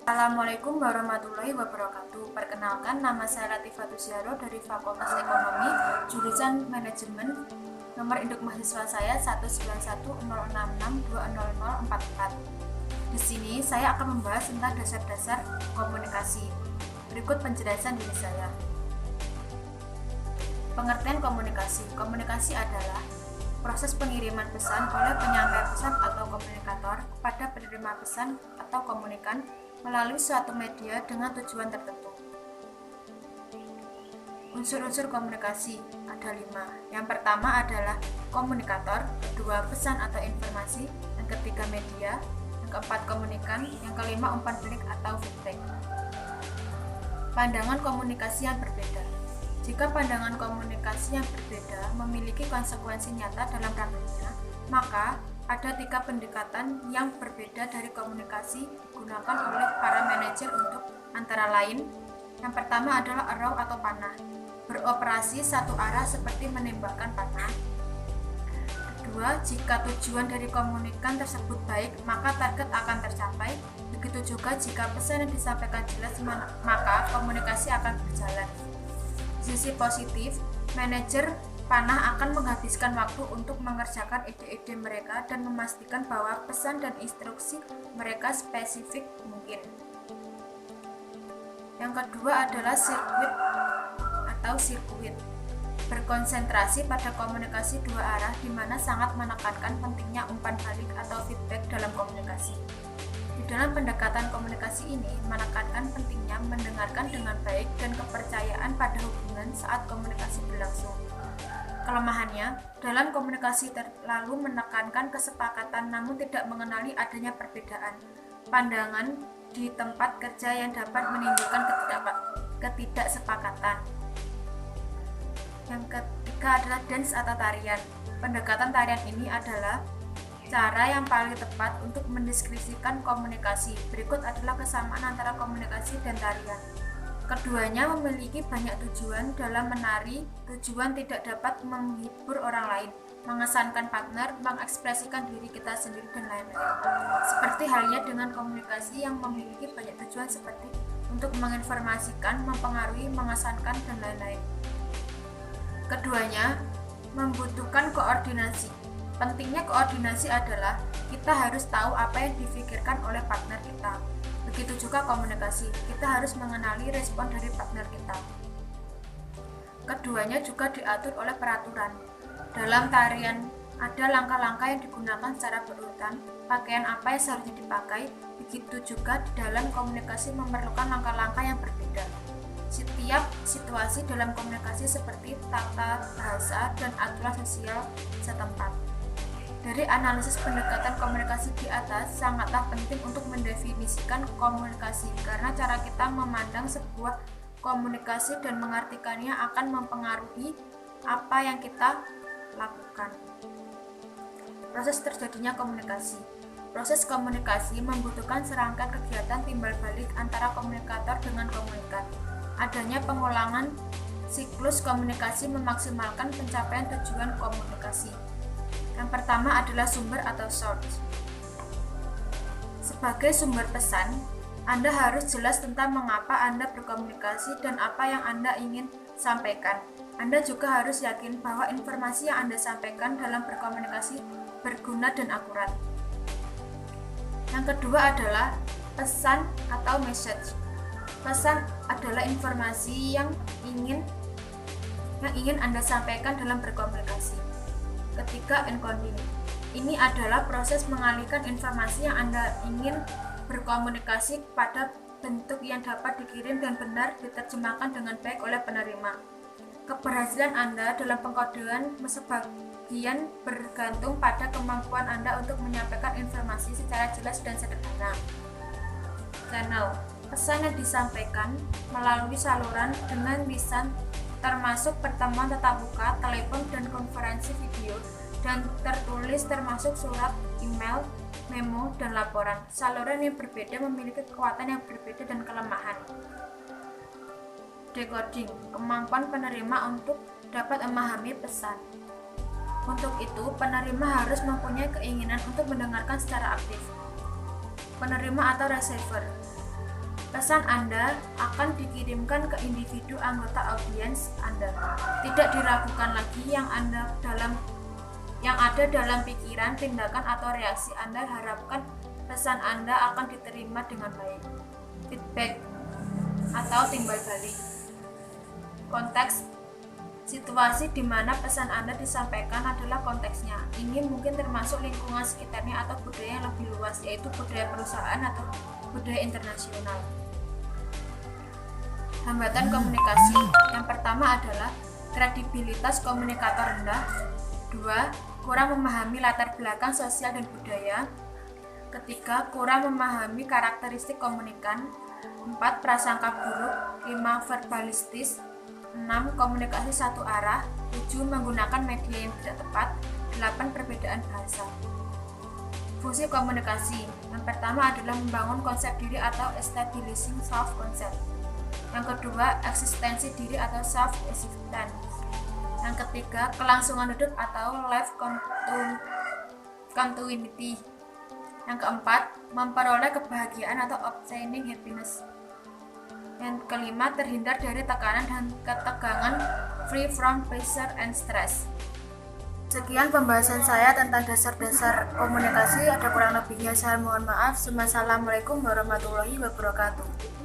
Assalamualaikum warahmatullahi wabarakatuh. Perkenalkan, nama saya Latifatus Zahro dari Fakultas Ekonomi, jurusan Manajemen. Nomor induk mahasiswa saya 19106620044. Di sini saya akan membahas tentang dasar-dasar komunikasi. Berikut penjelasan diri saya. Pengertian komunikasi. Komunikasi adalah proses pengiriman pesan oleh penyampai pesan atau komunikator kepada penerima pesan atau komunikan melalui suatu media dengan tujuan tertentu. Unsur-unsur komunikasi ada 5. Yang pertama adalah komunikator, kedua pesan atau informasi, yang ketiga media, yang keempat komunikan, yang kelima umpan balik atau feedback. Pandangan komunikasi yang berbeda. Jika pandangan komunikasi yang berbeda memiliki konsekuensi nyata dalam praktiknya, maka ada 3 pendekatan yang berbeda dari komunikasi digunakan oleh para manajer untuk antara lain. Yang pertama adalah arrow atau panah, beroperasi satu arah seperti menembakkan panah. Kedua, jika tujuan dari komunikan tersebut baik, maka target akan tercapai. Begitu juga jika pesan yang disampaikan jelas, maka komunikasi akan berjalan. Sisi positif, manajer panah akan menghabiskan waktu untuk mengerjakan ide-ide mereka dan memastikan bahwa pesan dan instruksi mereka spesifik mungkin. Yang kedua adalah sirkuit. Berkonsentrasi pada komunikasi dua arah di mana sangat menekankan pentingnya umpan balik atau feedback dalam komunikasi. Di dalam pendekatan komunikasi ini menekankan pentingnya mendengarkan dengan baik dan kepercayaan pada hubungan saat komunikasi berlangsung. Kelemahannya, dalam komunikasi terlalu menekankan kesepakatan namun tidak mengenali adanya perbedaan pandangan di tempat kerja yang dapat menimbulkan ketidaksepakatan. Yang ketiga adalah dance atau tarian. Pendekatan tarian ini adalah cara yang paling tepat untuk mendeskripsikan komunikasi. Berikut adalah kesamaan antara komunikasi dan tarian. Keduanya memiliki banyak tujuan dalam menari. Tujuan tidak dapat menghibur orang lain, mengesankan partner, mengekspresikan diri kita sendiri, dan lain-lain. Seperti halnya dengan komunikasi yang memiliki banyak tujuan seperti untuk menginformasikan, mempengaruhi, mengesankan, dan lain-lain. Keduanya membutuhkan koordinasi. Pentingnya koordinasi adalah kita harus tahu apa yang difikirkan oleh partner kita. Begitu juga komunikasi, kita harus mengenali respon dari partner kita. Keduanya juga diatur oleh peraturan. Dalam tarian ada langkah-langkah yang digunakan secara berurutan, pakaian apa yang seharusnya dipakai, begitu juga di dalam komunikasi memerlukan langkah-langkah yang berbeda. Setiap situasi dalam komunikasi seperti tata bahasa dan aturan sosial setempat. Dari analisis pendekatan komunikasi di atas, sangatlah penting untuk mendefinisikan komunikasi, karena cara kita memandang sebuah komunikasi dan mengartikannya akan mempengaruhi apa yang kita lakukan. Proses terjadinya komunikasi. Proses komunikasi membutuhkan serangkaian kegiatan timbal balik antara komunikator dengan komunikan. Adanya pengulangan siklus komunikasi memaksimalkan pencapaian tujuan komunikasi. Yang pertama adalah sumber atau source. Sebagai sumber pesan, Anda harus jelas tentang mengapa Anda berkomunikasi dan apa yang Anda ingin sampaikan. Anda juga harus yakin bahwa informasi yang Anda sampaikan dalam berkomunikasi berguna dan akurat. Yang kedua adalah pesan atau message. Pesan adalah informasi yang ingin Anda sampaikan dalam berkomunikasi. Ketiga, encoding. Ini adalah proses mengalihkan informasi yang Anda ingin berkomunikasi pada bentuk yang dapat dikirim dan benar diterjemahkan dengan baik oleh penerima. Keberhasilan Anda dalam pengkodean sebagian bergantung pada kemampuan Anda untuk menyampaikan informasi secara jelas dan sederhana. Channel. Pesan yang disampaikan melalui saluran dengan lisan termasuk pertemuan tatap muka, telepon, dan konferensi video, dan tertulis termasuk surat, email, memo, dan laporan. Saluran yang berbeda memiliki kekuatan yang berbeda dan kelemahan. Decoding, kemampuan penerima untuk dapat memahami pesan. Untuk itu, penerima harus mempunyai keinginan untuk mendengarkan secara aktif. Penerima atau receiver. Pesan Anda akan dikirimkan ke individu anggota audiens Anda. Tidak diragukan lagi yang ada dalam pikiran, tindakan, atau reaksi Anda. Harapkan pesan Anda akan diterima dengan baik. Feedback atau timbal balik. Konteks: situasi di mana pesan Anda disampaikan adalah konteksnya. Ini mungkin termasuk lingkungan sekitarnya atau budaya yang lebih luas, yaitu budaya perusahaan atau budaya internasional. Hambatan komunikasi. Yang pertama adalah kredibilitas komunikator rendah. 2. Kurang memahami latar belakang sosial dan budaya. Ketiga, kurang memahami karakteristik komunikan. 4. Prasangka buruk. 5. Verbalistis. 6. Komunikasi satu arah. 7. Menggunakan media yang tidak tepat. 8. Perbedaan bahasa. Fungsi komunikasi. Yang pertama adalah membangun konsep diri atau establishing self-concept. Yang kedua, eksistensi diri atau self-existence. Yang ketiga, kelangsungan hidup atau life continuity. Yang keempat, memperoleh kebahagiaan atau obtaining happiness. Yang kelima, terhindar dari tekanan dan ketegangan, free from pressure and stress. Sekian pembahasan saya tentang dasar-dasar komunikasi. Ada kurang lebihnya saya mohon maaf. Wassalamualaikum warahmatullahi wabarakatuh.